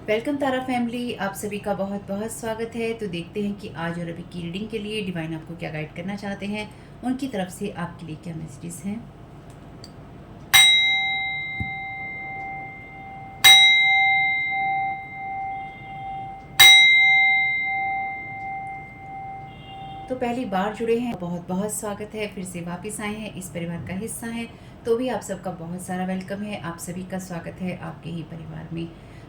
Welcome तारा family, आप सभी का बहुत बहुत स्वागत है। तो देखते हैं कि आज और अभी की रीडिंग के लिए डिवाइन आपको क्या गाइड करना चाहते हैं, उनकी तरफ से आपके लिए क्या मैसेजेस हैं। तो पहली बार जुड़े हैं, बहुत बहुत स्वागत है। फिर से वापस आए हैं, इस परिवार का हिस्सा हैं, तो भी आप सबका बहुत सारा वेलकम है। आप सभी का स्वागत है आपके ही परिवार में।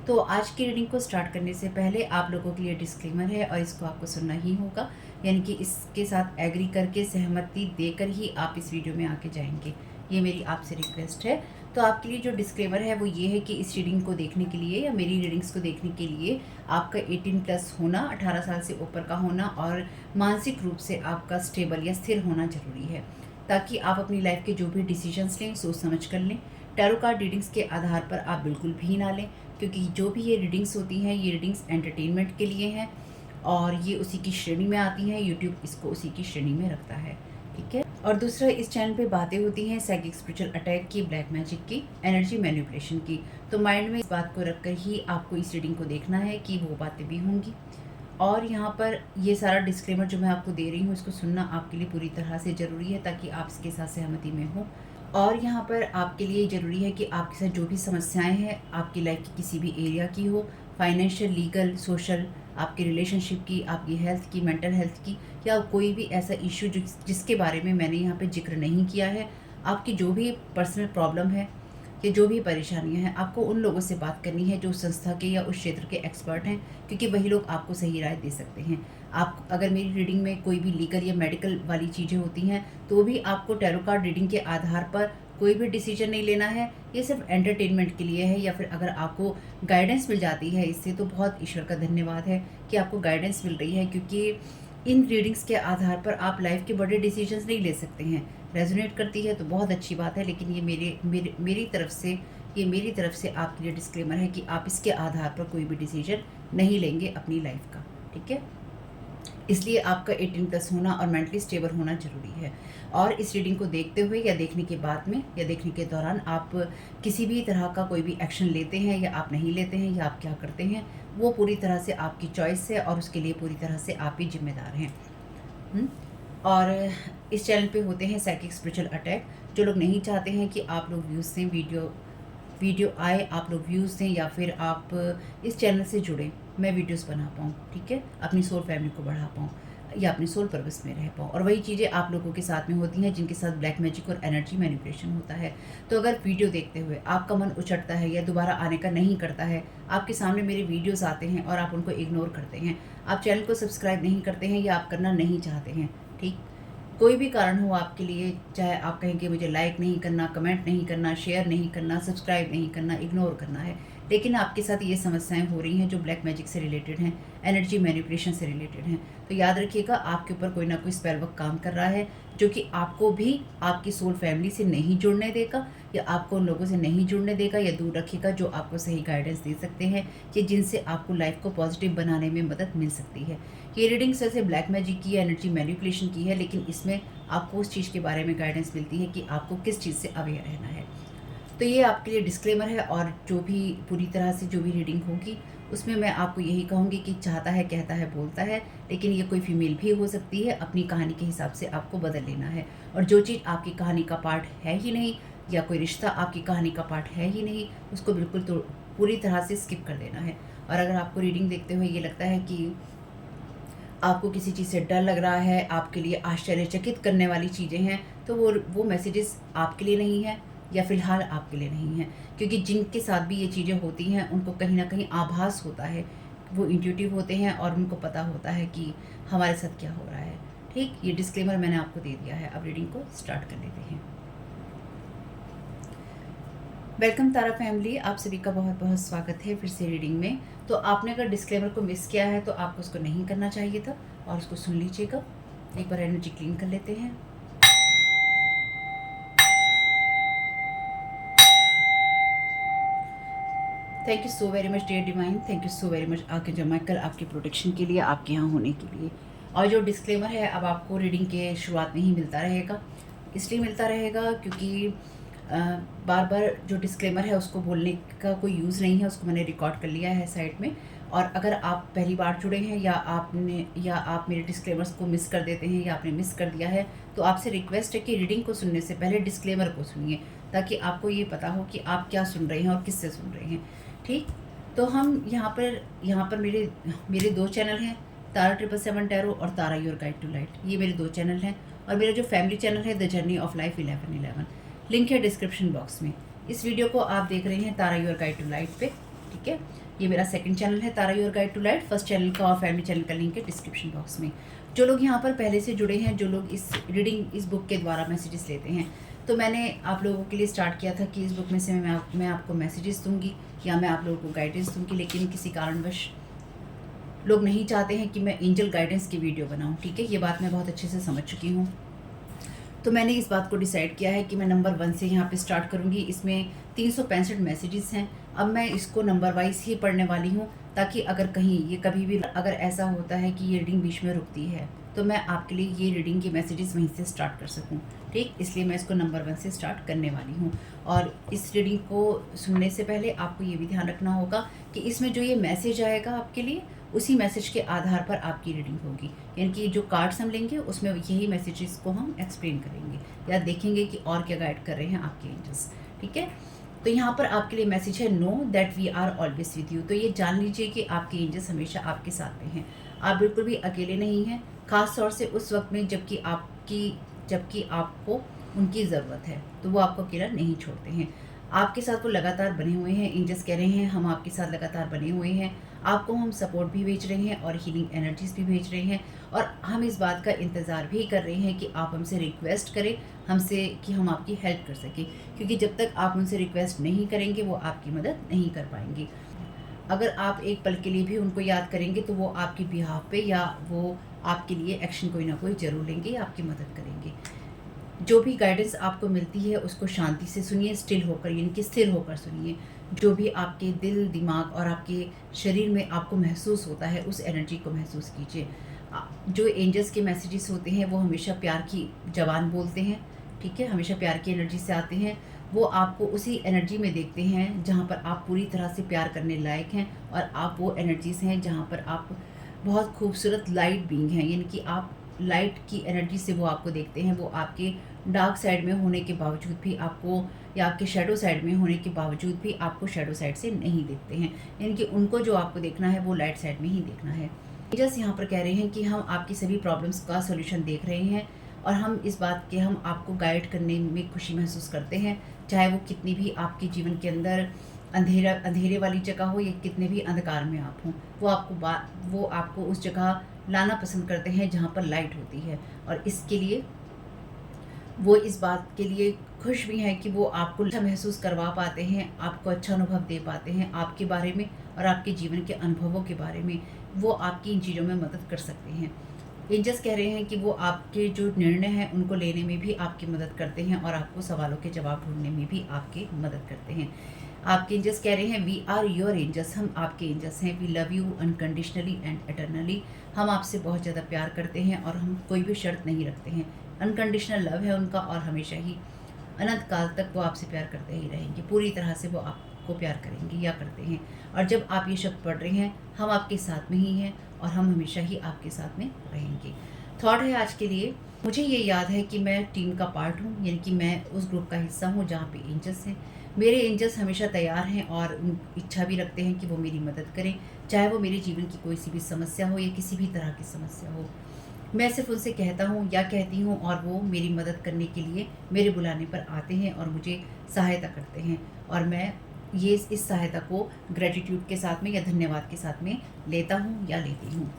तो आज की रीडिंग को स्टार्ट करने से पहले आप लोगों के लिए डिस्क्लेमर है और इसको आपको सुनना ही होगा, यानी कि इसके साथ एग्री करके सहमति देकर ही आप इस वीडियो में आके जाएंगे। ये मेरी आपसे रिक्वेस्ट है। तो आपके लिए जो डिस्क्लेमर है वो ये है कि इस रीडिंग को देखने के लिए या मेरी रीडिंग्स को देखने के लिए आपका 18+ होना, 18 साल से ऊपर का होना और मानसिक रूप से आपका स्टेबल या स्थिर होना ज़रूरी है, ताकि आप अपनी लाइफ के जो भी डिसीजंस लें सोच समझ कर लें। टैरो कार्ड रीडिंग्स के आधार पर आप बिल्कुल भी ना लें, क्योंकि जो भी ये रीडिंग्स होती हैं ये रीडिंग्स एंटरटेनमेंट के लिए हैं और ये उसी की श्रेणी में आती हैं। यूट्यूब इसको उसी की श्रेणी में रखता है, ठीक है। और दूसरा, इस चैनल पे बातें होती हैं साइकिक स्पिरिचुअल अटैक की, ब्लैक मैजिक की, एनर्जी मैनिपुलेशन की। तो माइंड में इस बात को रखकर ही आपको इस रीडिंग को देखना है कि वो बातें भी होंगी। और यहाँ पर ये सारा डिस्क्लेमर जो मैं आपको दे रही हूँ इसको सुनना आपके लिए पूरी तरह से ज़रूरी है, ताकि आप इसके साथ सहमति में हो। और यहाँ पर आपके लिए ज़रूरी है कि आपके साथ जो भी समस्याएं हैं आपकी लाइफ की किसी भी एरिया की हो, फाइनेंशियल, लीगल, सोशल, आपकी रिलेशनशिप की, आपकी हेल्थ की, मेंटल हेल्थ की, या कोई भी ऐसा इशू जिसके बारे में मैंने यहाँ पे जिक्र नहीं किया है, आपकी जो भी पर्सनल प्रॉब्लम है या जो भी परेशानियां हैं, आपको उन लोगों से बात करनी है जो संस्था के या उस क्षेत्र के एक्सपर्ट हैं, क्योंकि वही लोग आपको सही राय दे सकते हैं। आप अगर मेरी रीडिंग में कोई भी लीगल या मेडिकल वाली चीज़ें होती हैं तो भी आपको टैरो कार्ड रीडिंग के आधार पर कोई भी डिसीजन नहीं लेना है। ये सिर्फ एंटरटेनमेंट के लिए है, या फिर अगर आपको गाइडेंस मिल जाती है इससे तो बहुत ईश्वर का धन्यवाद है कि आपको गाइडेंस मिल रही है, क्योंकि इन रीडिंग्स के आधार पर आप लाइफ के बड़े डिसीजंस नहीं ले सकते हैं। रेजोनेट करती है तो बहुत अच्छी बात है, लेकिन ये मेरी तरफ से आपके लिए डिस्क्लेमर है कि आप इसके आधार पर कोई भी डिसीजन नहीं लेंगे अपनी लाइफ का, ठीक है। इसलिए आपका 18+ होना और मेंटली स्टेबल होना ज़रूरी है। और इस रीडिंग को देखते हुए या देखने के बाद में या देखने के दौरान आप किसी भी तरह का कोई भी एक्शन लेते हैं या आप नहीं लेते हैं या आप क्या करते हैं, वो पूरी तरह से आपकी चॉइस है और उसके लिए पूरी तरह से आप ही जिम्मेदार हैं। और इस चैनल पे होते हैं साइकिक स्पिरिचुअल अटैक। जो लोग नहीं चाहते हैं कि आप लोग व्यूज़ दें, वीडियो आए, आप लोग व्यूज़ दें, या फिर आप इस चैनल से जुड़ें, मैं वीडियोस बना पाऊँ, ठीक है, अपनी सोल फैमिली को बढ़ा पाऊँ या अपनी सोल पर्पस में रह पाऊँ। और वही चीज़ें आप लोगों के साथ में होती हैं जिनके साथ ब्लैक मैजिक और एनर्जी मैनिपुलेशन होता है। तो अगर वीडियो देखते हुए आपका मन उचटता है या दोबारा आने का नहीं करता है, आपके सामने मेरे वीडियोस आते हैं और आप उनको इग्नोर करते हैं, आप चैनल को सब्सक्राइब नहीं करते हैं या आप करना नहीं चाहते हैं, ठीक, कोई भी कारण हो आपके लिए, चाहे आप कहें कि मुझे लाइक नहीं करना, कमेंट नहीं करना, शेयर नहीं करना, सब्सक्राइब नहीं करना, इग्नोर करना है, लेकिन आपके साथ ये समस्याएं हो रही हैं जो ब्लैक मैजिक से रिलेटेड हैं, एनर्जी मैनिपुलेशन से रिलेटेड हैं, तो याद रखिएगा आपके ऊपर कोई ना कोई स्पेल वर्क काम कर रहा है, जो कि आपको भी आपकी सोल फैमिली से नहीं जुड़ने देगा या आपको उन लोगों से नहीं जुड़ने देगा या दूर रखेगा जो आपको सही गाइडेंस दे सकते हैं कि जिनसे आपको लाइफ को पॉजिटिव बनाने में मदद मिल सकती है। ये रीडिंग्स वैसे ब्लैक मैजिक की, एनर्जी मैनिपुलेशन की है, लेकिन इसमें आपको उस चीज़ के बारे में गाइडेंस मिलती है कि आपको किस चीज़ से अवेयर रहना है। तो ये आपके लिए डिस्क्लेमर है। और जो भी पूरी तरह से जो भी रीडिंग होगी उसमें मैं आपको यही कहूँगी कि चाहता है, कहता है, बोलता है, लेकिन ये कोई फीमेल भी हो सकती है, अपनी कहानी के हिसाब से आपको बदल लेना है। और जो चीज़ आपकी कहानी का पार्ट है ही नहीं या कोई रिश्ता आपकी कहानी का पार्ट है ही नहीं, उसको बिल्कुल तो पूरी तरह से स्किप कर देना है। और अगर आपको रीडिंग देखते हुए ये लगता है कि आपको किसी चीज़ से डर लग रहा है, आपके लिए आश्चर्यचकित करने वाली चीज़ें हैं, तो वो मैसेजेस आपके लिए नहीं है या फ़िलहाल आपके लिए नहीं है, क्योंकि जिनके साथ भी ये चीज़ें होती हैं उनको कहीं ना कहीं आभास होता है, वो इंट्यूटिव होते हैं और उनको पता होता है कि हमारे साथ क्या हो रहा है, ठीक। ये डिस्क्लेमर मैंने आपको दे दिया है। अब रीडिंग को स्टार्ट कर लेते हैं। वेलकम तारा फैमिली, आप सभी का बहुत बहुत स्वागत है फिर से रीडिंग में। तो आपने अगर डिस्क्लेमर को मिस किया है तो आपको उसको नहीं करना चाहिए था और उसको सुन लीजिएगा। एक बार एनर्जी क्लीन कर लेते हैं। Thank you so very much dear divine, thank you so very much archangel Michael, आपके प्रोटेक्शन के लिए, आपके यहाँ होने के लिए। और जो डिस्क्लेमर है अब आपको रीडिंग के शुरुआत में ही मिलता रहेगा, इसलिए मिलता रहेगा क्योंकि बार बार जो डिस्क्लेमर है उसको बोलने का कोई यूज़ नहीं है, उसको मैंने रिकॉर्ड कर लिया है साइड में। और अगर आप पहली बार जुड़े हैं या आप मेरे डिस्क्लेमर्स को मिस कर देते हैं या आपने मिस कर दिया है, तो आपसे रिक्वेस्ट है कि रीडिंग को सुनने से पहले डिस्क्लेमर को सुनिए, ताकि आपको ये पता हो कि आप क्या सुन रहे हैं और किससे सुन रहे हैं। ठीक, तो हम यहाँ पर मेरे 2 चैनल हैं, तारा 777 टैरो और Tara your guide to light. ये मेरे 2 चैनल हैं। और मेरा जो फैमिली चैनल है the journey of life 1111, link है डिस्क्रिप्शन बॉक्स में। इस वीडियो को आप देख रहे हैं Tara your guide to light पे, ठीक है। ये मेरा सेकंड चैनल है Tara your guide to light. First channel का और फैमिली चैनल का लिंक है डिस्क्रिप्शन बॉक्स में। जो लोग यहाँ पर पहले से जुड़े हैं, जो लोग इस बुक के द्वारा मैसेजेस लेते हैं, तो मैंने आप लोगों के लिए स्टार्ट किया था कि इस बुक में से मैं आपको मैसेजेस दूंगी या मैं आप लोगों को गाइडेंस दूंगी, लेकिन किसी कारणवश लोग नहीं चाहते हैं कि मैं एंजल गाइडेंस की वीडियो बनाऊं, ठीक है। ये बात मैं बहुत अच्छे से समझ चुकी हूँ। तो मैंने इस बात को डिसाइड किया है कि मैं नंबर 1 से यहाँ पे स्टार्ट करूँगी। इसमें 365 मैसेजेस हैं। अब मैं इसको नंबर वाइज ही पढ़ने वाली हूँ, ताकि अगर कहीं ये कभी भी अगर ऐसा होता है कि ये रीडिंग बीच में रुकती है, तो मैं आपके लिए ये रीडिंग के मैसेजेस वहीं से स्टार्ट कर सकूँ, ठीक। इसलिए मैं इसको नंबर 1 से स्टार्ट करने वाली हूँ। और इस रीडिंग को सुनने से पहले आपको ये भी ध्यान रखना होगा कि इसमें जो ये मैसेज आएगा आपके लिए, उसी मैसेज के आधार पर आपकी रीडिंग होगी। यानी कि जो कार्ड्स हम लेंगे उसमें यही मैसेजेस को हम एक्सप्लेन करेंगे या देखेंगे कि और क्या गाइड कर रहे हैं आपके एंजल्स, ठीक है। तो यहाँ पर आपके लिए मैसेज है, know that we are always with you. तो ये जान लीजिए कि आपके एंजल्स हमेशा आपके साथ में हैं। आप बिल्कुल भी अकेले नहीं हैं, खास तौर से उस वक्त में जबकि आपको उनकी ज़रूरत है, तो वो आपको अकेला नहीं छोड़ते हैं। आपके साथ वो लगातार बने हुए हैं। एंजल्स कह रहे हैं हम आपके साथ लगातार बने हुए हैं, आपको हम सपोर्ट भी भेज रहे हैं और हीलिंग एनर्जीज भी भेज रहे हैं। और हम इस बात का इंतज़ार भी कर रहे हैं कि आप हमसे रिक्वेस्ट करें, हमसे कि हम आपकी हेल्प कर सकें, क्योंकि जब तक आप उनसे रिक्वेस्ट नहीं करेंगे वो आपकी मदद नहीं कर पाएंगे। अगर आप एक पल के लिए भी उनको याद करेंगे, तो वो आपकी बिहाफ पे या वो आपके लिए एक्शन कोई ना कोई ज़रूर लेंगे या आपकी मदद करेंगे। जो भी गाइडेंस आपको मिलती है उसको शांति से सुनिए, स्टिल होकर, यानी कि स्थिर होकर सुनिए। जो भी आपके दिल, दिमाग और आपके शरीर में आपको महसूस होता है, उस एनर्जी को महसूस कीजिए। जो एंजल्स के मैसेजेस होते हैं वो हमेशा प्यार की ज़बान बोलते हैं, ठीक है, हमेशा प्यार की एनर्जी से आते हैं। वो आपको उसी एनर्जी में देखते हैं जहाँ पर आप पूरी तरह से प्यार करने लायक हैं, और आप वो एनर्जीज़ हैं जहाँ पर आप बहुत खूबसूरत लाइट बीइंग हैं, यानी कि आप लाइट की एनर्जी से वो आपको देखते हैं। वो आपके डार्क साइड में होने के बावजूद भी आपको, या आपके शेडो साइड में होने के बावजूद भी आपको शेडो साइड से नहीं देखते हैं, यानी कि उनको जो आपको देखना है वो लाइट साइड में ही देखना है। एंजल्स यहाँ पर कह रहे हैं कि हम आपकी सभी प्रॉब्लम्स का सॉल्यूशन देख रहे हैं, और हम इस बात के हम आपको गाइड करने में खुशी महसूस करते हैं, चाहे वो कितनी भी आपके जीवन के अंदर अंधेरे वाली जगह हो या कितने भी अंधकार में आप हों। वो आपको उस जगह लाना पसंद करते हैं जहाँ पर लाइट होती है, और इसके लिए वो इस बात के लिए खुश भी हैं कि वो आपको अच्छा महसूस करवा पाते हैं, आपको अच्छा अनुभव दे पाते हैं आपके बारे में और आपके जीवन के अनुभवों के बारे में। वो आपकी इन चीज़ों में मदद कर सकते हैं। एंजल्स कह रहे हैं कि वो आपके जो निर्णय हैं उनको लेने में भी आपकी मदद करते हैं, और आपको सवालों के जवाब ढूंढने में भी आपकी मदद करते हैं। आपके एंजल्स कह रहे हैं, वी आर योर एंजल्स, हम आपके एंजल्स हैं। We love you unconditionally and eternally. हम आपसे बहुत ज़्यादा प्यार करते हैं और हम कोई भी शर्त नहीं रखते हैं। अनकंडीशनल लव है उनका, और हमेशा ही अनंत काल तक वो आपसे प्यार करते ही रहेंगे। पूरी तरह से वो आपको प्यार करेंगे या करते हैं। और जब आप ये शब्द पढ़ रहे हैं, हम आपके साथ में ही हैं और हम हमेशा ही आपके साथ में रहेंगे। थॉट है आज के लिए, मुझे ये याद है कि मैं टीम का पार्ट हूँ, यानी कि मैं उस ग्रुप का हिस्सा हूँ जहाँ पे एंजल्स हैं। मेरे एंजल्स हमेशा तैयार हैं और इच्छा भी रखते हैं कि वो मेरी मदद करें, चाहे वो मेरे जीवन की कोई सी भी समस्या हो या किसी भी तरह की समस्या हो। मैं सिर्फ उनसे कहता हूँ या कहती हूँ, और वो मेरी मदद करने के लिए मेरे बुलाने पर आते हैं और मुझे सहायता करते हैं, और मैं ये इस सहायता को ग्रेटिट्यूड के साथ में या धन्यवाद के साथ में लेता हूँ या लेती हूँ।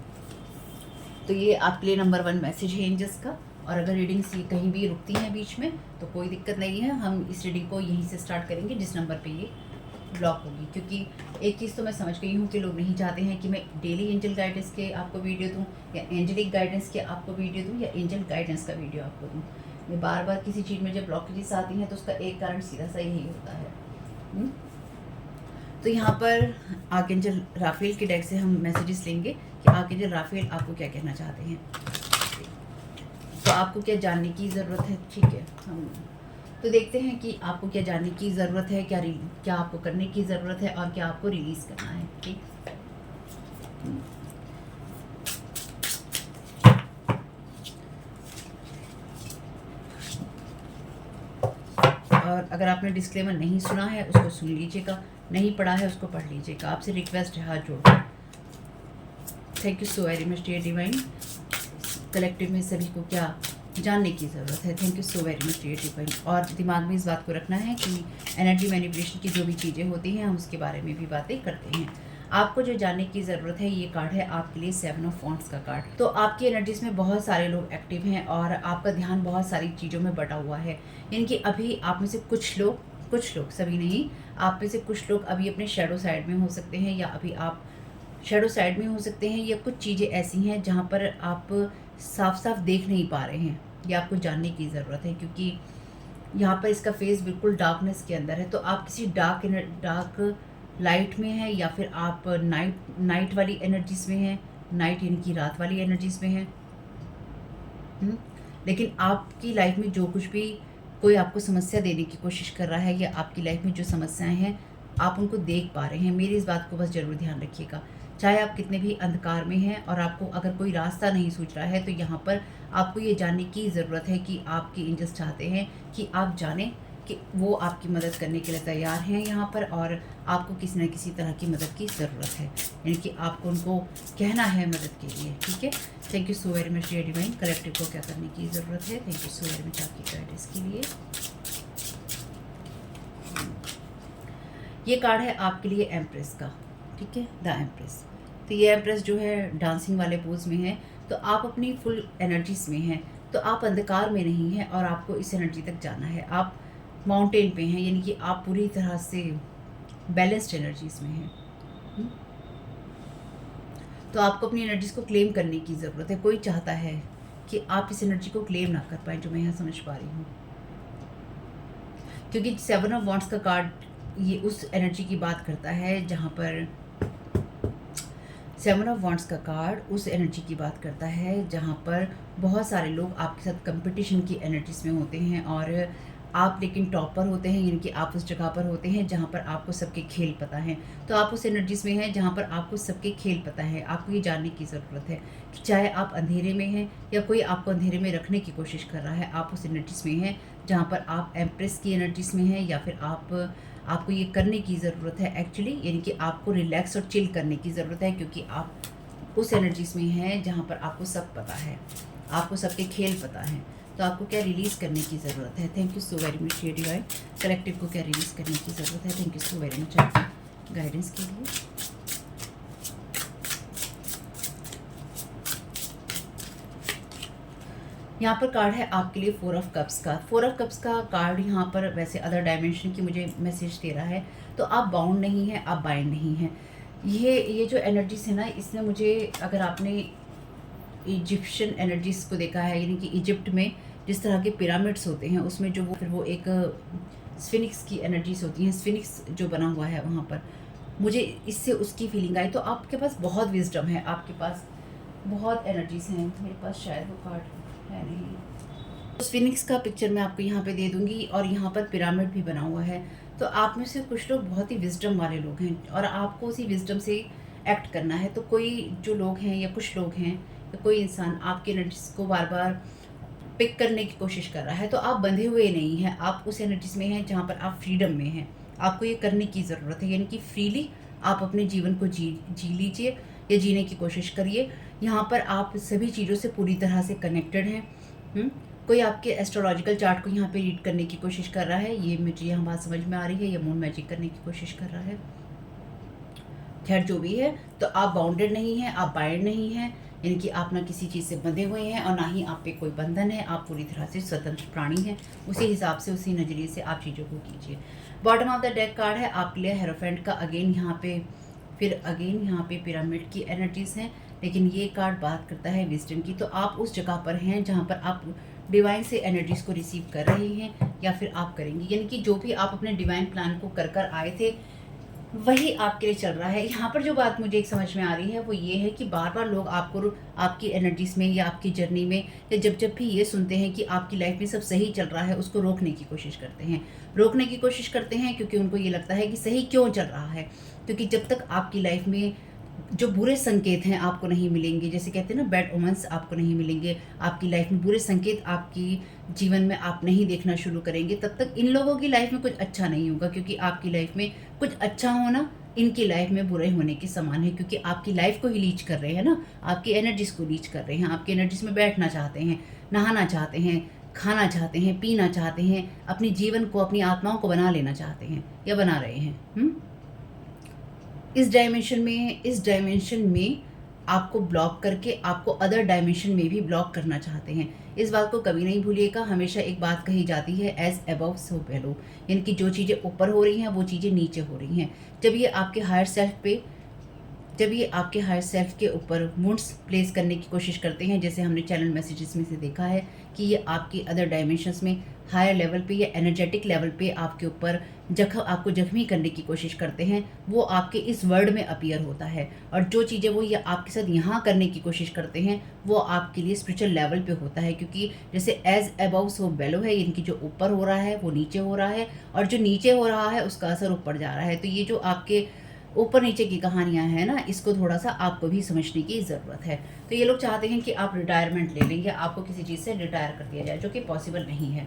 तो ये आपके लिए नंबर 1 मैसेज है एंजल्स का। और अगर रीडिंग्स ये कहीं भी रुकती हैं बीच में तो कोई दिक्कत नहीं है, हम इस रीडिंग को यहीं से स्टार्ट करेंगे जिस नंबर पे ये ब्लॉक होगी। क्योंकि एक चीज़ तो मैं समझ गई हूँ कि लोग नहीं चाहते हैं कि मैं डेली एंजल गाइडेंस के आपको वीडियो दूँ, या एंजलिक गाइडेंस के आपको वीडियो दूँ, या एंजल गाइडेंस का वीडियो आपको दूँ। मैं बार बार किसी चीज़ में जब ब्लॉकेजेस आती हैं तो उसका एक कारण सीधा सा यही होता है। तो यहाँ पर आर्कएंजल राफेल के डेक से हम मैसेजेस लेंगे कि आर्कएंजल राफेल आपको क्या कहना चाहते हैं, तो आपको क्या जानने की ज़रूरत है, ठीक है। तो देखते हैं कि आपको क्या जानने की ज़रूरत है, क्या आपको करने की ज़रूरत है और क्या आपको रिलीज़ करना है। ठीक, और अगर आपने डिस्क्लेमर नहीं सुना है उसको सुन लीजिएगा, नहीं पढ़ा है उसको पढ़ लीजिएगा। आपसे रिक्वेस्ट है हाथ जोड़कर। Thank you so very much dear divine. Collective में सभी को क्या जानने की ज़रूरत है। Thank you so very much dear divine. और दिमाग में इस बात को रखना है कि एनर्जी मैनिपुलेशन की जो भी चीज़ें होती हैं हम उसके बारे में भी बातें करते हैं। आपको जो जानने की ज़रूरत है, ये कार्ड है आपके लिए 7 ऑफ वॉन्ड्स का कार्ड। तो आपकी एनर्जीज में बहुत सारे लोग एक्टिव हैं और आपका ध्यान बहुत सारी चीज़ों में बटा हुआ है। यानी कि अभी आप में से कुछ लोग, सभी नहीं, आप में से कुछ लोग अभी अपने शेडो साइड में हो सकते हैं, या अभी आप शेडो साइड में हो सकते हैं, या कुछ चीज़ें ऐसी हैं जहाँ पर आप साफ साफ देख नहीं पा रहे हैं। ये आपको जानने की ज़रूरत है क्योंकि यहाँ पर इसका फेस बिल्कुल डार्कनेस के अंदर है। तो आप किसी डार्क लाइट में हैं, या फिर आप नाइट वाली एनर्जीज में हैं, नाइट यानी कि रात वाली एनर्जीज में हैं। लेकिन आपकी लाइफ में जो कुछ भी कोई आपको समस्या देने की कोशिश कर रहा है, या आपकी लाइफ में जो समस्याएं हैं आप उनको देख पा रहे हैं। मेरी इस बात को बस ज़रूर ध्यान रखिएगा। चाहे आप कितने भी अंधकार में हैं और आपको अगर कोई रास्ता नहीं सूझ रहा है, तो यहाँ पर आपको ये जानने की ज़रूरत है कि आपके एंजल्स चाहते हैं कि आप जानें कि वो आपकी मदद करने के लिए तैयार हैं यहाँ पर, और आपको किसी न किसी तरह की मदद की ज़रूरत है। यानी कि आपको उनको कहना है मदद के लिए। ठीक है, thank you so very much dear divine. Collective को क्या करने की ज़रूरत है, thank you so very much आपकी गाइडेंस के लिए। ये कार्ड है आपके लिए एम्प्रेस का। ठीक है, द एम्प्रेस। तो ये एम्प्रेस जो है डांसिंग वाले पोज में है, तो आप अपनी फुल एनर्जीज में हैं, तो आप अंधकार में नहीं हैं और आपको इस एनर्जी तक जाना है। आप माउंटेन पे हैं, यानी कि आप पूरी तरह से बैलेंस्ड एनर्जीज में हैं। तो आपको अपनी एनर्जीज को क्लेम करने की ज़रूरत है। कोई चाहता है कि आप इस एनर्जी को क्लेम ना कर पाए, जो मैं यहाँ समझ पा रही हूँ, क्योंकि 7 ऑफ वॉन्ड्स का कार्ड ये उस एनर्जी की बात करता है जहाँ पर 7 ऑफ वॉन्ड्स का कार्ड उस एनर्जी की बात करता है जहाँ पर बहुत सारे लोग आपके साथ कंपटीशन की एनर्जीज में होते हैं, और आप लेकिन टॉप पर होते हैं, यानी कि आप उस जगह पर होते हैं जहाँ पर आपको सबके खेल पता है। तो आप उस एनर्जीज में हैं जहाँ पर आपको सबके खेल पता है। आपको ये जानने की ज़रूरत है कि चाहे आप अंधेरे में हैं या कोई आपको अंधेरे में रखने की कोशिश कर रहा है, आप उस एनर्जीज में हैं जहाँ पर आप एम्प्रेस की एनर्जीज में हैं, या फिर आपको ये करने की ज़रूरत है एक्चुअली, यानी कि आपको रिलैक्स और चिल करने की ज़रूरत है, क्योंकि आप उस एनर्जीज में हैं जहाँ पर आपको सब पता है, आपको सबके खेल पता है। तो आपको क्या रिलीज़ करने की ज़रूरत है। Thank you so very much dear divine. Collective को क्या रिलीज़ करने की ज़रूरत है। Thank you so very much आपकी गाइडेंस के लिए। यहाँ पर कार्ड है आपके लिए 4 ऑफ कप्स का। 4 ऑफ कप्स का कार्ड यहाँ पर वैसे अदर डायमेंशन की मुझे मैसेज दे रहा है। तो आप बाउंड नहीं हैं, आप बाइंड नहीं हैं। ये जो एनर्जीज है ना, इसमें मुझे, अगर आपने इजिप्शियन एनर्जीज़ को देखा है, यानी कि इजिप्ट में जिस तरह के पिरामिड्स होते हैं उसमें जो फिर वो एक स्फिनिक्स की एनर्जीज होती हैं, स्फिनिक्स जो बना हुआ है वहाँ पर, मुझे इससे उसकी फीलिंग आई। तो आपके पास बहुत विजडम है, आपके पास बहुत एनर्जीज हैं। मेरे पास शायद वो कार्ड है नहीं। तो स्फिनिक्स का पिक्चर मैं आपको यहाँ पे दे दूँगी, और यहाँ पर पिरामिड भी बना हुआ है। तो आप में से कुछ लोग बहुत ही विजडम वाले लोग हैं और आपको उसी विजडम से एक्ट करना है। तो कोई जो लोग हैं या कुछ लोग हैं, तो कोई इंसान आपकी एनर्जीज को बार बार पिक करने की कोशिश कर रहा है, तो आप बंधे हुए नहीं हैं, आप उस एनर्जीज में हैं जहाँ पर आप फ्रीडम में हैं। आपको ये करने की ज़रूरत है, यानी कि फ्रीली आप अपने जीवन को जी लीजिए या जीने की कोशिश करिए। यहाँ पर आप सभी चीज़ों से पूरी तरह से कनेक्टेड हैं। कोई आपके एस्ट्रोलॉजिकल चार्ट को यहाँ पे रीड करने की कोशिश कर रहा है, ये मुझे यहाँ बात समझ में आ रही है, या मून मैजिक करने की कोशिश कर रहा है। खैर जो भी है, तो आप बाउंडेड नहीं हैं, आप बाइंड नहीं हैं, यानी कि आप ना किसी चीज़ से बंधे हुए हैं और ना ही आप पे कोई बंधन है। आप पूरी तरह से स्वतंत्र प्राणी हैं। उसी हिसाब से, उसी नज़रिए से आप चीज़ों को कीजिए। Bottom of the deck card है आपके लिए हेरोफेंट का। अगेन यहाँ पे पिरामिड की एनर्जीज हैं, लेकिन ये कार्ड बात करता है विजडम की। तो आप उस जगह पर हैं जहाँ पर आप डिवाइन से एनर्जीज को रिसीव कर रहे हैं या फिर आप करेंगे, यानी कि जो भी आप अपने डिवाइन प्लान को कर आए थे वही आपके लिए चल रहा है। यहाँ पर जो बात मुझे एक समझ में आ रही है वो ये है कि बार-बार लोग आपको आपकी एनर्जीज़ में या आपकी जर्नी में या जब भी ये सुनते हैं कि आपकी लाइफ़ में सब सही चल रहा है, उसको रोकने की कोशिश करते हैं। रोकने की कोशिश करते हैं क्योंकि उनको ये लगता है कि सही क्यों चल रहा है? क्योंकि जब तक आपकी लाइफ़ में जो बुरे संकेत हैं आपको नहीं मिलेंगे, जैसे कहते हैं ना बैड ओमेंस आपको नहीं मिलेंगे, आपकी लाइफ़ में बुरे संकेत आपकी जीवन में आप नहीं देखना शुरू करेंगे, तब तक इन लोगों की लाइफ़ में कुछ अच्छा नहीं होगा, क्योंकि आपकी लाइफ़ में कुछ अच्छा होना इनकी लाइफ़ में बुरे होने के समान है, क्योंकि आपकी लाइफ़ को ही लीच कर रहे हैं ना, आपकी एनर्जीज़ को लीच कर रहे हैं, आपकी एनर्जीज़ में बैठना चाहते हैं, नहाना चाहते हैं, खाना चाहते हैं, पीना चाहते हैं, अपने जीवन को, अपनी आत्माओं को बना लेना चाहते हैं या बना रहे हैं। इस डायमेंशन में आपको ब्लॉक करके आपको अदर डायमेंशन में भी ब्लॉक करना चाहते हैं। इस बात को कभी नहीं भूलिएगा, हमेशा एक बात कही जाती है, एज़ अबव सो बिलो, यानी कि जो चीज़ें ऊपर हो रही हैं वो चीज़ें नीचे हो रही हैं। जब ये आपके हायर सेल्फ के ऊपर वुंड्स प्लेस करने की कोशिश करते हैं, जैसे हमने चैनल मैसेजेस में से देखा है कि ये आपकी अदर डायमेंशंस में हायर लेवल पे या एनर्जेटिक लेवल पे आपके ऊपर आपको जख्मी करने की कोशिश करते हैं, वो आपके इस वर्ल्ड में अपीयर होता है। और जो चीज़ें वो ये आपके साथ यहाँ करने की कोशिश करते हैं वो आपके लिए स्पिरिचुअल लेवल पे होता है, क्योंकि जैसे एज अबव सो बेलो है, इनकी जो ऊपर हो रहा है वो नीचे हो रहा है, और जो नीचे हो रहा है उसका असर ऊपर जा रहा है। तो ये जो आपके ऊपर नीचे की कहानियाँ हैं ना, इसको थोड़ा-सा आपको भी समझने की ज़रूरत है। तो ये लोग चाहते हैं कि आप रिटायरमेंट ले लें या आपको किसी चीज़ से रिटायर कर दिया जाए, जो कि पॉसिबल नहीं है।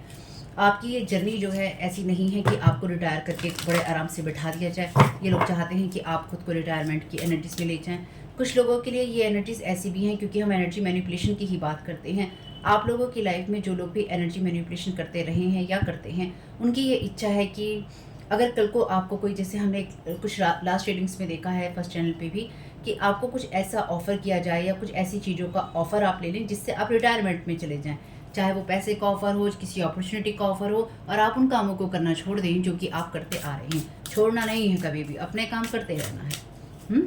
आपकी ये जर्नी जो है ऐसी नहीं है कि आपको रिटायर करके बड़े आराम से बिठा दिया जाए। ये लोग चाहते हैं कि आप खुद को रिटायरमेंट की एनर्जीज़ में ले जाएँ। कुछ लोगों के लिए ये एनर्जीज़ ऐसी भी हैं, क्योंकि हम एनर्जी मैनिपुलेशन की ही बात करते हैं। आप लोगों की लाइफ़ में जो लोग भी एनर्जी मैनिपुलेशन करते रहे हैं या करते हैं, उनकी ये इच्छा है कि अगर कल को आपको कोई, जैसे हमने कुछ लास्ट रीडिंग्स में देखा है फर्स्ट चैनल पे भी, कि आपको कुछ ऐसा ऑफ़र किया जाए या कुछ ऐसी चीज़ों का ऑफ़र आप ले लें जिससे आप रिटायरमेंट में चले जाएँ। चाहे वो पैसे का ऑफ़र हो, किसी अपॉर्चुनिटी का ऑफ़र हो, और आप उन कामों को करना छोड़ दें जो कि आप करते आ रहे हैं। छोड़ना नहीं है कभी भी, अपने काम करते रहना है।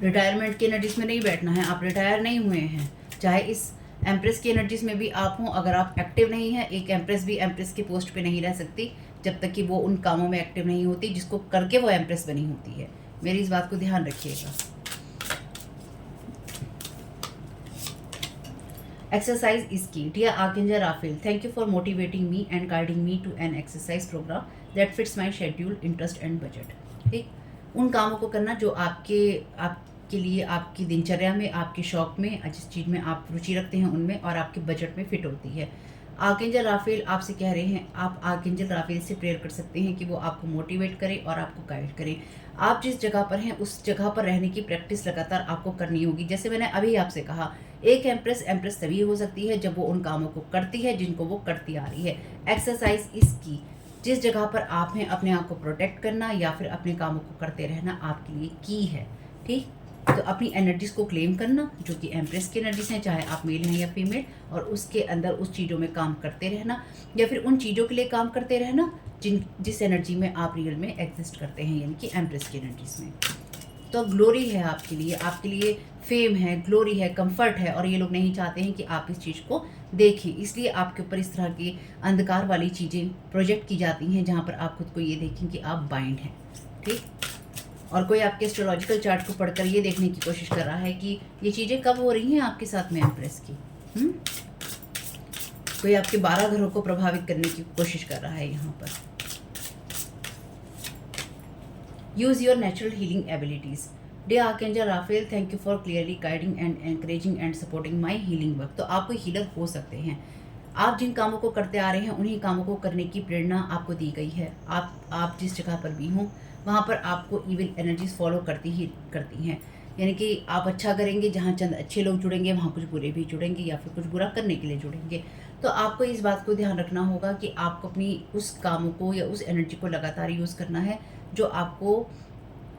रिटायरमेंट की एनर्जीज़ में नहीं बैठना है। आप रिटायर नहीं हुए हैं, चाहे इस एम्प्रेस की एनर्जीज़ में भी आप हों, अगर आप एक्टिव नहीं हैं, एक एम्प्रेस भी एम्प्रेस की पोस्ट पे नहीं रह सकती जब तक कि वो उन कामों में एक्टिव नहीं होती जिसको करके वो एम्प्रेस बनी होती है। मेरी इस बात को ध्यान रखिएगा। Exercise is key. Dear Archangel Raphael, thank you for motivating me and guiding me to an exercise program that fits my schedule, interest and budget. ठीक, उन कामों को करना जो आपके लिए, आपकी दिनचर्या में, आपके शौक में, जिस चीज़ में आप रुचि रखते हैं उनमें, और आपके बजट में फिट होती है। आर्कएंजल राफेल आपसे कह रहे हैं, आप आर्कएंजल राफेल से प्रेयर कर सकते हैं कि वो आपको मोटिवेट करे और आपको गाइड करे। आप जिस जगह पर हैं उस जगह पर रहने की प्रैक्टिस लगातार आपको करनी होगी। जैसे मैंने अभी आपसे कहा, एक एम्प्रेस तभी हो सकती है जब वो उन कामों को करती है जिनको वो करती आ रही है। एक्सरसाइज इसकी, जिस जगह पर आप हैं अपने आप को प्रोटेक्ट करना या फिर अपने कामों को करते रहना आपके लिए की है। ठीक, तो अपनी एनर्जीज़ को क्लेम करना जो कि एम्प्रेस की एनर्जीज़ हैं, चाहे आप मेल हैं या फीमेल, और उसके अंदर उस चीज़ों में काम करते रहना या फिर उन चीज़ों के लिए काम करते रहना जिस एनर्जी में आप रियल में एग्जिस्ट करते हैं, यानी कि एम्प्रेस की एनर्जीज़ में। तो ग्लोरी है आपके लिए फेम है, ग्लोरी है, कंफर्ट है, और ये लोग नहीं चाहते हैं कि आप इस चीज़ को देखें। इसलिए आपके ऊपर इस तरह की अंधकार वाली चीज़ें प्रोजेक्ट की जाती हैं जहाँ पर आप खुद को ये देखें कि आप बाइंड हैं। ठीक, और कोई आपके एस्ट्रोलॉजिकल चार्ट को पढ़कर ये देखने की कोशिश कर रहा है कि ये चीज़ें कब हो रही हैं आपके साथ में एम्प्रेस की। कोई आपके 12 घरों को प्रभावित करने की कोशिश कर रहा है यहाँ पर। Use your natural healing abilities. Dear archangel Raphael, thank you for clearly guiding and encouraging and supporting my healing work. तो आप कोई हीलर हो सकते हैं। आप जिन कामों को करते आ रहे हैं उन्हीं कामों को करने की प्रेरणा आपको दी गई है। आप जिस जगह पर भी हों वहाँ पर आपको इविल एनर्जीज फॉलो करती हैं, यानी कि आप अच्छा करेंगे, जहाँ चंद अच्छे लोग जुड़ेंगे वहाँ कुछ बुरे भी जुड़ेंगे या फिर कुछ बुरा करने के लिए जुड़ेंगे। तो आपको इस बात को ध्यान रखना होगा कि आपको अपनी उस कामों को या उस एनर्जी को लगातार यूज़ करना है जो आपको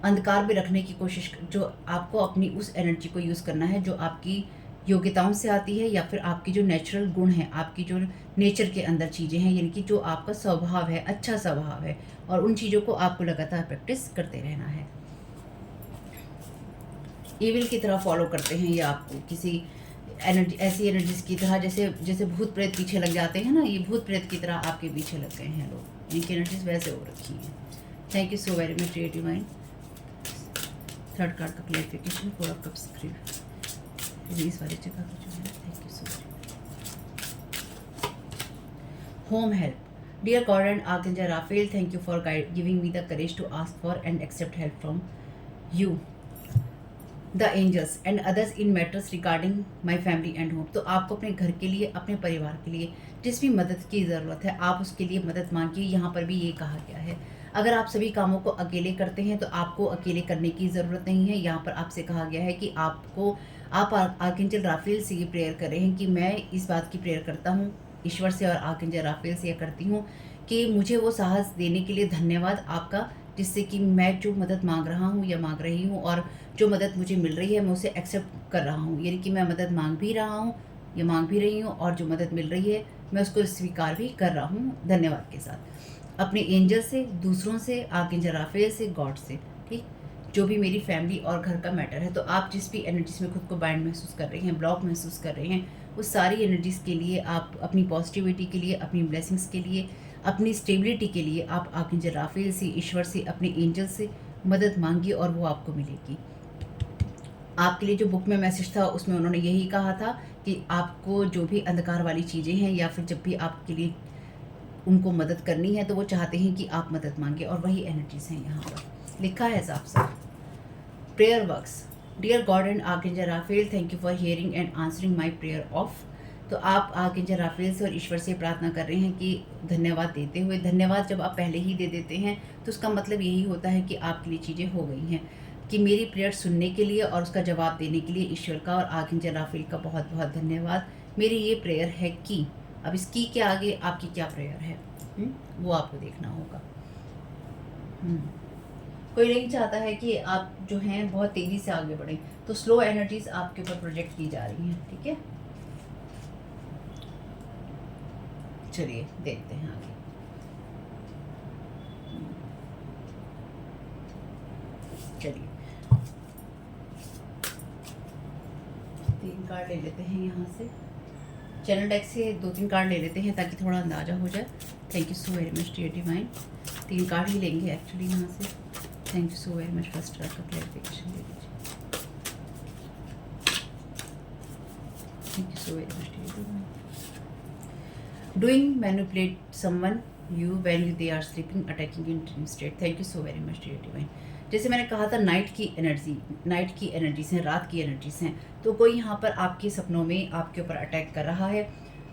अंधकार में रखने की कोशिश, जो आपको अपनी उस एनर्जी को यूज़ करना है जो आपकी योग्यताओं से आती है या फिर आपकी जो नेचुरल गुण है, आपकी जो नेचर के अंदर चीज़ें हैं, यानी कि जो आपका स्वभाव है, अच्छा स्वभाव है, और उन चीज़ों को आपको लगातार प्रैक्टिस करते रहना है। ईविल की तरह फॉलो करते हैं या आपको किसी ऐसी एनर्जीज की तरह, जैसे भूत प्रेत पीछे लग जाते हैं ना, ये भूत प्रेत की तरह आपके पीछे लग गए हैं लोग। इनकी एनर्जीज वैसे हो रखी हैं। Thank you so very much dear divine. Third card का क्लैरिफिकेशन, 4 ऑफ कप्स रिलीज वाली जगह का जो है। Thank you so very much. Home help, dear God and archangel Raphael, thank you for giving me the courage to ask for and accept help from you the angels and others in matters regarding my family and home. तो आपको अपने घर के लिए, अपने परिवार के लिए जिस भी मदद की ज़रूरत है, आप उसके लिए मदद मांगिए। यहाँ पर भी ये कहा गया है, अगर आप सभी कामों को अकेले करते हैं तो आपको अकेले करने की ज़रूरत नहीं है। यहाँ पर आपसे कहा गया है कि आप आर्कएंजल राफेल से ये प्रेयर कर रहे हैं कि मैं इस बात की प्रेयर करता हूँ ईश्वर से और आर्कएंजल राफेल से यह करती हूँ कि मुझे वो साहस देने के लिए धन्यवाद आपका, जिससे कि मैं जो मदद मांग रहा हूँ या मांग रही हूँ और जो मदद मुझे मिल रही है मैं उसे एक्सेप्ट कर रहा हूँ। यानी कि मैं मदद मांग भी रहा हूँ या मांग भी रही हूँ और जो मदद मिल रही है मैं उसको स्वीकार भी कर रहा हूँ धन्यवाद के साथ, अपने एंजल से, दूसरों से, आर्कएंजल राफेल से, गॉड से। ठीक, जो भी मेरी फैमिली और घर का मैटर है। तो आप जिस भी एनर्जीज में खुद को बाइंड महसूस कर रहे हैं, ब्लॉक महसूस कर रहे हैं, उस सारी एनर्जीज के लिए आप अपनी पॉजिटिविटी के लिए, अपनी ब्लेसिंग्स के लिए, अपनी स्टेबिलिटी के लिए आप आर्कएंजल राफेल से, ईश्वर से, अपने एंजल से मदद मांगिए और वो आपको मिलेगी। आपके लिए जो बुक में मैसेज था उसमें उन्होंने यही कहा था कि आपको जो भी अंधकार वाली चीज़ें हैं या फिर जब भी आपके लिए उनको मदद करनी है तो वो चाहते हैं कि आप मदद मांगे, और वही एनर्जीज हैं यहाँ पर लिखा है साफ साफ। Prayer works, dear God and archangel Raphael, thank you for hearing and answering my prayer of. तो आप आर्कएंजल राफेल से और ईश्वर से प्रार्थना कर रहे हैं कि धन्यवाद देते हुए, धन्यवाद जब आप पहले ही दे देते हैं तो उसका मतलब यही होता है कि आपके लिए चीज़ें हो गई हैं, कि मेरी प्रेयर सुनने के लिए और उसका जवाब देने के लिए ईश्वर का और आर्कएंजल राफेल का बहुत बहुत धन्यवाद। मेरी ये प्रेयर है कि, अब इस की के आगे आपकी क्या प्रेयर है वो आपको देखना होगा। कोई नहीं चाहता है कि आप जो हैं बहुत तेज़ी से आगे बढ़ें, तो स्लो एनर्जीज आपके ऊपर प्रोजेक्ट की जा रही हैं। ठीक है, चलिए देखते हैं आगे। चलिए 3 कार्ड ले लेते हैं यहाँ से, चैनल डेक से 2-3 कार्ड ले लेते हैं ताकि थोड़ा अंदाज़ा हो जाए। Thank you so very much dear divine. 3 card ही लेंगे एक्चुअली यहाँ से। Thank you so very much. First card का क्लैरिफिकेशन दे दीजिए। Thank you so very much dear divine. Doing manipulate someone you when they are sleeping, attacking in dream state. Thank you so very much dear divine. जैसे मैंने कहा था night की energies हैं, रात की एनर्जीज हैं, तो कोई यहाँ पर आपके सपनों में आपके ऊपर अटैक कर रहा है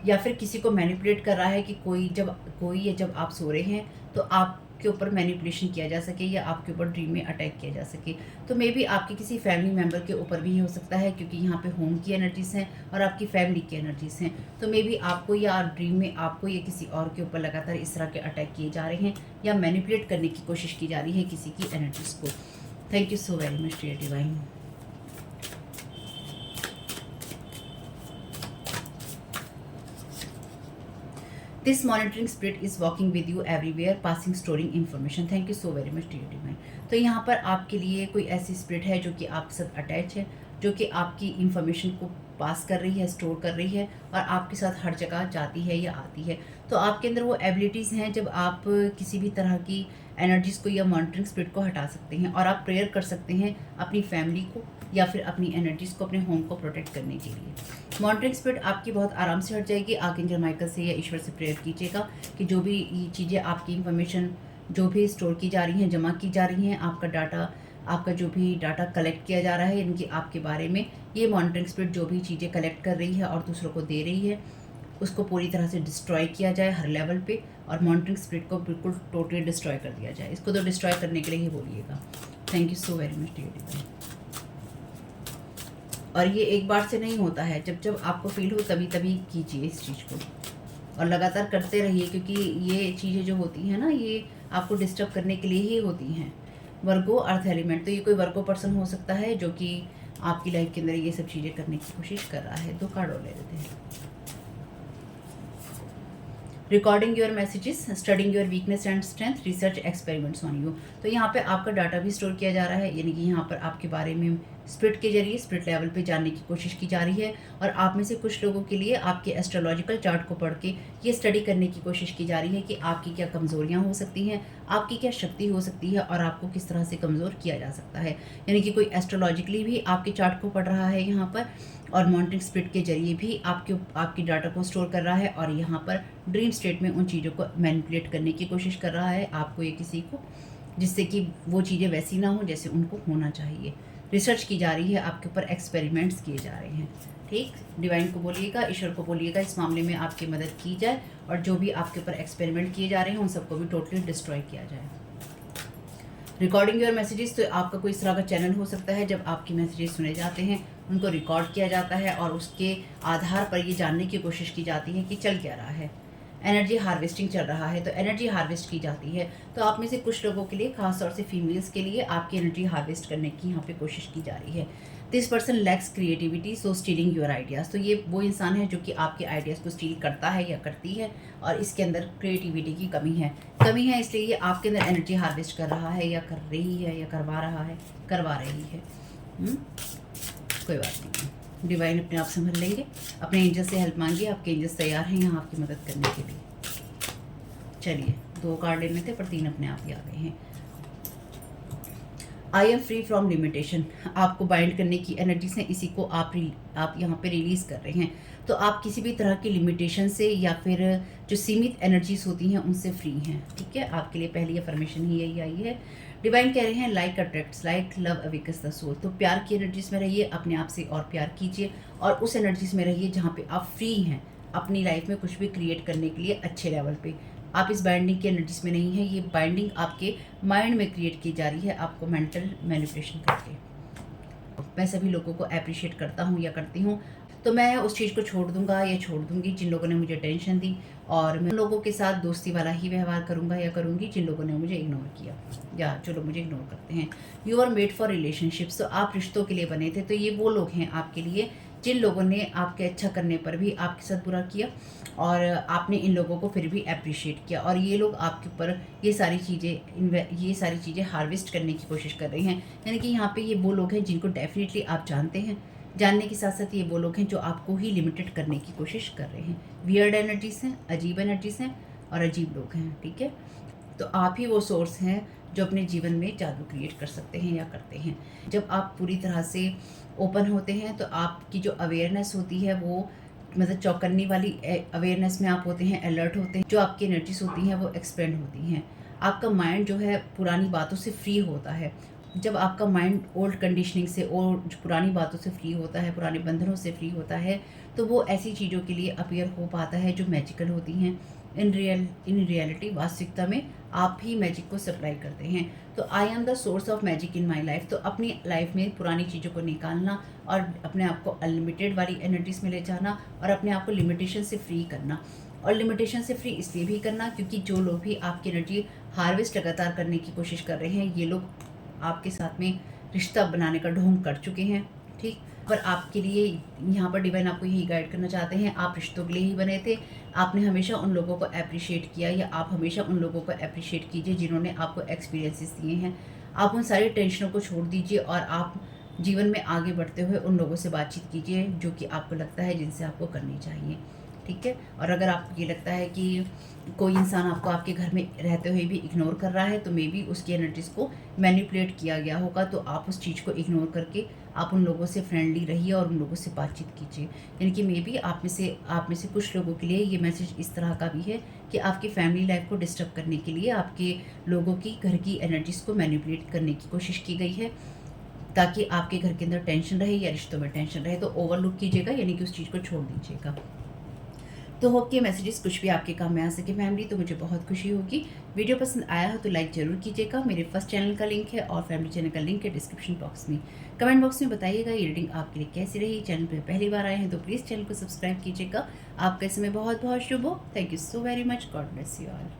या फिर किसी को मैनिपुलेट कर रहा है कि जब आप सो रहे हैं तो आपके ऊपर मैनिपुलेशन किया जा सके या आपके ऊपर ड्रीम में अटैक किया जा सके। तो मे बी आपके किसी फैमिली मेम्बर के ऊपर भी हो सकता है, क्योंकि यहाँ पे होम की एनर्जीज हैं और आपकी फैमिली की एनर्जीज हैं। तो मे बी आपको या ड्रीम में आपको या किसी और के ऊपर लगातार इस तरह के अटैक किए जा रहे हैं या मैनिपुलेट करने की कोशिश की जा रही है किसी की एनर्जीज को। Thank you so very much dear divine. This monitoring spirit is walking with you everywhere, passing storing information. Thank you so very much dear divine. तो यहाँ पर आपके लिए कोई ऐसी स्पिरिट है जो कि आपके साथ अटैच है, जो कि आपकी इन्फॉर्मेशन को पास कर रही है, स्टोर कर रही है और आपके साथ हर जगह जाती है या आती है। तो आपके अंदर वो एबिलिटीज़ हैं जब आप किसी भी तरह की एनर्जीज़ को या मॉनिटरिंग स्पिरिट को हटा सकते हैं और आप प्रेयर कर सकते हैं अपनी फैमिली को या फिर अपनी एनर्जीज़ को, अपने होम को प्रोटेक्ट करने के लिए। मॉनिटरिंग स्पिरिट आपकी बहुत आराम से हट जाएगी। आर्कएंजल माइकल से या ईश्वर से प्रेयर कीजिएगा कि जो भी चीज़ें आपकी इन्फॉर्मेशन जो भी स्टोर की जा रही हैं, जमा की जा रही हैं, आपका डाटा, आपका जो भी डाटा कलेक्ट किया जा रहा है इनकी आपके बारे में, ये मॉनिटरिंग स्पिरिट जो भी चीज़ें कलेक्ट कर रही है और दूसरों को दे रही है उसको पूरी तरह से डिस्ट्रॉय किया जाए हर लेवल पे, और मॉनिटरिंग स्पिरिट को बिल्कुल टोटली डिस्ट्रॉय कर दिया जाए। इसको तो डिस्ट्रॉय करने के लिए ही बोलिएगा। Thank you so very much dear divine. और ये एक बार से नहीं होता है, जब जब आपको फील हो तभी तभी कीजिए इस चीज़ को और लगातार करते रहिए, क्योंकि ये चीज़ें जो होती हैं ना ये आपको डिस्टर्ब करने के लिए ही होती हैं। वर्गो अर्थ एलिमेंट, तो ये कोई वर्गो पर्सन हो सकता है जो कि आपकी लाइफ के अंदर ये सब चीज़ें करने की कोशिश कर रहा है। 2 कार्ड और ले लेते हैं। Recording your messages, studying your weakness and strength, research experiments on you. तो यहाँ पे आपका डाटा भी स्टोर किया जा रहा है, यानी कि यहाँ पर आपके बारे में स्पिरिट के जरिए, स्पिरिट लेवल पे जानने की कोशिश की जा रही है और आप में से कुछ लोगों के लिए आपके एस्ट्रोलॉजिकल चार्ट को पढ़ के ये स्टडी करने की कोशिश की जा रही है कि आपकी क्या कमज़ोरियाँ हो सकती हैं, आपकी क्या शक्ति हो सकती है और आपको किस तरह से कमज़ोर किया जा सकता है। यानी कि कोई एस्ट्रोलॉजिकली भी आपके चार्ट को पढ़ रहा है यहाँ पर, और मॉनिटरिंग स्पिरिट के जरिए भी आपकी डाटा को स्टोर कर रहा है, और यहाँ पर ड्रीम स्टेट में उन चीज़ों को मैनिपुलेट करने की कोशिश कर रहा है आपको या किसी को, जिससे कि वो चीज़ें वैसी ना हो जैसे उनको होना चाहिए। रिसर्च की जा रही है, आपके ऊपर एक्सपेरिमेंट्स किए जा रहे हैं। ठीक, डिवाइन को बोलिएगा, ईश्वर को बोलिएगा इस मामले में आपकी मदद की जाए, और जो भी आपके ऊपर एक्सपेरिमेंट किए जा रहे हैं उन सबको भी टोटली डिस्ट्रॉय किया जाए। रिकॉर्डिंग योर मैसेजेस, तो आपका कोई इस तरह का चैनल हो सकता है जब आपके मैसेजेस सुने जाते हैं, उनको रिकॉर्ड किया जाता है और उसके आधार पर ये जानने की कोशिश की जाती है कि चल क्या रहा है। एनर्जी हार्वेस्टिंग चल रहा है, तो एनर्जी हार्वेस्ट की जाती है। तो आप में से कुछ लोगों के लिए, खासतौर से फीमेल्स के लिए, आपकी एनर्जी हार्वेस्ट करने की यहाँ पे कोशिश की जा रही है। This person lakhs creativity so stealing your ideas, तो ये वो इंसान है जो कि आपके आइडियाज़ को स्टील करता है या करती है, और इसके अंदर क्रिएटिविटी की कमी है, इसलिए ये आपके अंदर एनर्जी हार्वेस्ट कर रहा है या कर रही है या करवा रही है। कोई बात नहीं, डिवाइन अपने आप संभल लेंगे। अपने एंजल से हेल्प मांगिए, आपके एंजल्स तैयार हैं यहाँ आपकी मदद करने के लिए। चलिए 2 कार्ड लेने थे पर 3 अपने आप ही आ गए हैं। I am free from limitation, आपको बाइंड करने की एनर्जीज हैं, इसी को आप यहाँ पे रिलीज़ कर रहे हैं। तो आप किसी भी तरह की लिमिटेशन से या फिर जो सीमित एनर्जीज होती हैं उनसे फ्री हैं। ठीक है, आपके लिए पहली अफर्मेशन ही यही आई है। डिवाइन कह रहे हैं like attracts like love awakes the soul, तो प्यार की एनर्जीज में रहिए, अपने आप से और प्यार कीजिए, और उस एनर्जीज में रहिए जहाँ पे आप फ्री हैं अपनी लाइफ में कुछ भी क्रिएट करने के लिए अच्छे लेवल पे। आप इस बाइंडिंग की एनर्जीज में नहीं है, ये बाइंडिंग आपके माइंड में क्रिएट की जा रही है, आपको मेंटल मैनिपुलेशन करके। मैं सभी लोगों को अप्रिशिएट करता हूँ या करती हूँ, तो मैं उस चीज़ को छोड़ दूंगा या छोड़ दूंगी जिन लोगों ने मुझे टेंशन दी, और मैं उन लोगों के साथ दोस्ती वाला ही व्यवहार करूंगा या करूंगी जिन लोगों ने मुझे इग्नोर किया या जो लोग मुझे इग्नोर करते हैं। You are made for relationships, तो आप रिश्तों के लिए बने थे, तो ये वो लोग हैं आपके लिए जिन लोगों ने आपके अच्छा करने पर भी आपके साथ बुरा किया, और आपने इन लोगों को फिर भी अप्रिशिएट किया, और ये लोग आपके ऊपर ये सारी चीज़ें हार्वेस्ट करने की कोशिश कर रहे हैं। यानी कि यहाँ पे ये वो लोग हैं जिनको डेफिनेटली आप जानते हैं, जानने के साथ साथ ये वो लोग हैं जो आपको ही लिमिटेड करने की कोशिश कर रहे हैं। वियर्ड एनर्जीज हैं, अजीब एनर्जीज हैं, और अजीब लोग हैं। ठीक है, तो आप ही वो सोर्स हैं जो अपने जीवन में जादू क्रिएट कर सकते हैं या करते हैं। जब आप पूरी तरह से ओपन होते हैं तो आपकी जो अवेयरनेस होती है वो, मतलब चौकन्नी वाली अवेयरनेस में आप होते हैं, अलर्ट होते हैं। जो आपकी एनर्जीज होती हैं वो एक्सपेंड होती हैं। आपका माइंड जो है पुरानी बातों से फ्री होता है। जब आपका माइंड ओल्ड कंडीशनिंग से और पुरानी बातों से फ्री होता है, पुराने बंधनों से फ्री होता है, तो वो ऐसी चीज़ों के लिए अपीयर हो पाता है जो मैजिकल होती हैं। इन रियलिटी, वास्तविकता में आप ही मैजिक को सप्लाई करते हैं। तो I am the source of magic in my life, तो अपनी लाइफ में पुरानी चीज़ों को निकालना और अपने आप को अनलिमिटेड वाली एनर्जीज में ले जाना, और अपने आप को लिमिटेशन से फ्री करना। और लिमिटेशन से फ्री इसलिए भी करना क्योंकि जो लोग भी आपकी एनर्जी हार्वेस्ट लगातार करने की कोशिश कर रहे हैं, ये लोग आपके साथ में रिश्ता बनाने का ढोंग कर चुके हैं। ठीक, पर आपके लिए यहाँ पर डिवाइन आपको यही गाइड करना चाहते हैं, आप रिश्तों के लिए ही बने थे। आपने हमेशा उन लोगों को अप्रिशिएट किया, या आप हमेशा उन लोगों को अप्रिशिएट कीजिए जिन्होंने आपको एक्सपीरियंसेस दिए हैं। आप उन सारी टेंशनों को छोड़ दीजिए और आप जीवन में आगे बढ़ते हुए उन लोगों से बातचीत कीजिए जो कि आपको लगता है जिनसे आपको करनी चाहिए। ठीक है, और अगर आपको ये लगता है कि कोई इंसान आपको आपके घर में रहते हुए भी इग्नोर कर रहा है, तो मे बी उसकी एनर्जीज को मैनिपुलेट किया गया होगा, तो आप उस चीज़ को इग्नोर करके आप उन लोगों से फ्रेंडली रहिए और उन लोगों से बातचीत कीजिए। यानी कि मे बी आप में से कुछ लोगों के लिए ये मैसेज इस तरह का भी है कि आपकी फैमिली लाइफ को डिस्टर्ब करने के लिए आपके लोगों की घर की एनर्जीज को मैनिपुलेट करने की कोशिश की गई है, ताकि आपके घर के अंदर टेंशन रहे या रिश्तों में टेंशन रहे। तो ओवरलुक कीजिएगा, यानी कि उस चीज़ को छोड़ दीजिएगा। तो होप के मैसेजेस कुछ भी आपके काम में आ सके फैमिली, तो मुझे बहुत खुशी होगी। वीडियो पसंद आया हो तो लाइक ज़रूर कीजिएगा। मेरे फर्स्ट चैनल का लिंक है और फैमिली चैनल का लिंक है डिस्क्रिप्शन बॉक्स में। कमेंट बॉक्स में बताइएगा ये रीडिंग आपके लिए कैसी रही। चैनल पर पहली बार आए हैं तो प्लीज़ चैनल को सब्सक्राइब कीजिएगा। आपका समय बहुत बहुत शुभ हो। Thank you so very much. God bless you all.